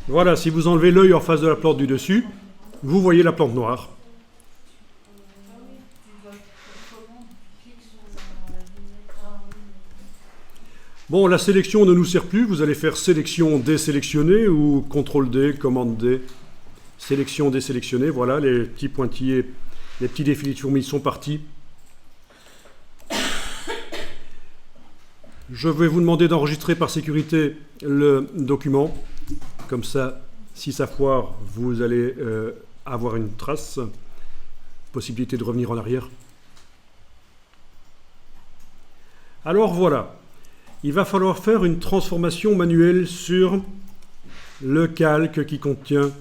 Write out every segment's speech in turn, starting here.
Voilà, si vous enlevez l'œil en face de la plante du dessus, vous voyez la plante noire. Bon, la sélection ne nous sert plus. Vous allez faire sélection désélectionnée ou CTRL D, commande D. Sélection désélectionnée. Voilà, les petits pointillés, les petits défilés de fourmis sont partis. Je vais vous demander d'enregistrer par sécurité le document. Comme ça, si ça foire, vous allez avoir une trace. Possibilité de revenir en arrière. Alors voilà. Il va falloir faire une transformation manuelle sur le calque qui contient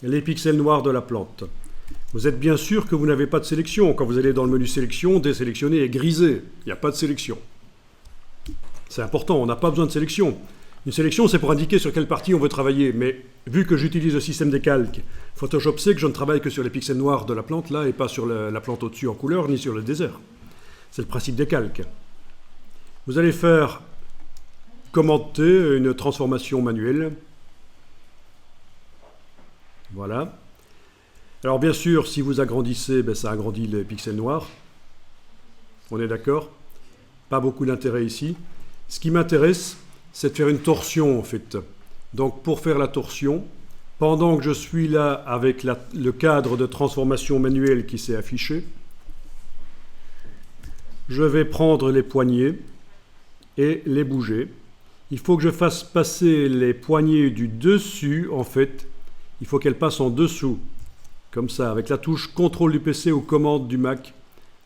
les pixels noirs de la plante. Vous êtes bien sûr que vous n'avez pas de sélection. Quand vous allez dans le menu sélection, désélectionner et griser. Il n'y a pas de sélection. C'est important, on n'a pas besoin de sélection. Une sélection, c'est pour indiquer sur quelle partie on veut travailler. Mais vu que j'utilise le système des calques, Photoshop sait que je ne travaille que sur les pixels noirs de la plante là et pas sur la plante au-dessus en couleur ni sur le désert. C'est le principe des calques. Vous allez faire commenter une transformation manuelle. Voilà. Alors bien sûr, si vous agrandissez, ça agrandit les pixels noirs. On est d'accord? Pas beaucoup d'intérêt ici. Ce qui m'intéresse, c'est de faire une torsion en fait. Donc pour faire la torsion, pendant que je suis là avec le cadre de transformation manuelle qui s'est affiché, je vais prendre les poignées et les bouger. Il faut que je fasse passer les poignées du dessus, en fait. Il faut qu'elles passent en dessous. Comme ça, avec la touche CTRL du PC ou commande du Mac.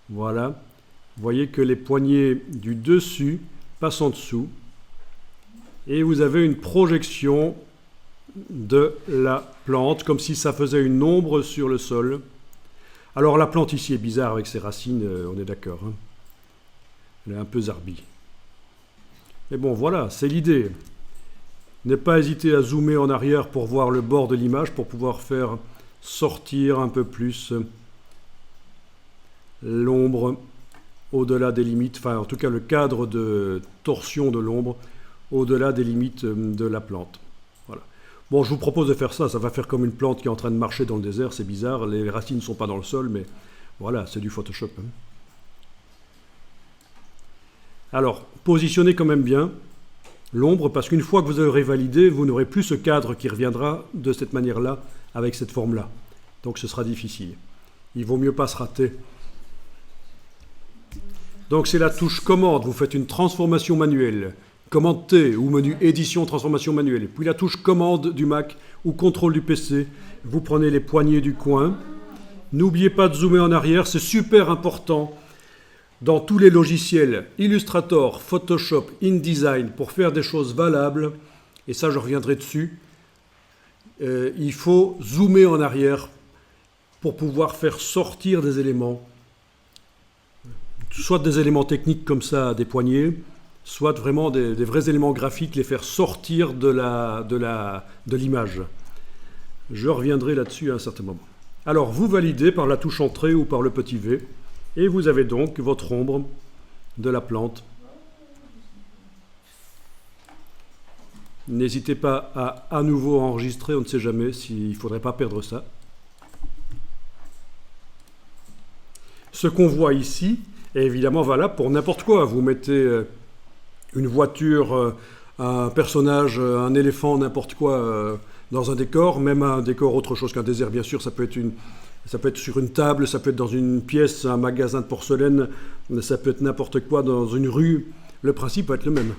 Voilà. Vous voyez que les poignées du dessus passent en dessous. Et vous avez une projection de la plante, comme si ça faisait une ombre sur le sol. Alors la plante ici est bizarre avec ses racines, on est d'accord. Hein. Elle est un peu zarbie. Mais bon, voilà, c'est l'idée. Ne pas hésiter à zoomer en arrière pour voir le bord de l'image, pour pouvoir faire sortir un peu plus l'ombre au-delà des limites, enfin en tout cas le cadre de torsion de l'ombre au-delà des limites de la plante. Voilà. Bon, je vous propose de faire ça, ça va faire comme une plante qui est en train de marcher dans le désert, c'est bizarre, les racines ne sont pas dans le sol, mais voilà, c'est du Photoshop. Hein. Alors, positionnez quand même bien l'ombre, parce qu'une fois que vous aurez validé, vous n'aurez plus ce cadre qui reviendra de cette manière-là, avec cette forme-là. Donc ce sera difficile. Il vaut mieux pas se rater. Donc c'est la touche commande, vous faites une transformation manuelle, commande T ou menu édition transformation manuelle, puis la touche commande du Mac ou contrôle du PC, vous prenez les poignées du coin. N'oubliez pas de zoomer en arrière, c'est super important. Dans tous les logiciels, Illustrator, Photoshop, InDesign, pour faire des choses valables, et ça je reviendrai dessus, il faut zoomer en arrière pour pouvoir faire sortir des éléments, soit des éléments techniques comme ça, des poignées, soit vraiment des vrais éléments graphiques, les faire sortir de l'image. Je reviendrai là-dessus à un certain moment. Alors, vous validez par la touche Entrée ou par le petit V, et vous avez donc votre ombre de la plante. N'hésitez pas à nouveau enregistrer, on ne sait jamais s'il ne faudrait pas perdre ça. Ce qu'on voit ici est évidemment valable pour n'importe quoi. Vous mettez une voiture, un personnage, un éléphant, n'importe quoi dans un décor, même un décor autre chose qu'un désert, bien sûr, ça peut être sur une table, ça peut être dans une pièce, un magasin de porcelaine, ça peut être n'importe quoi dans une rue. Le principe va être le même.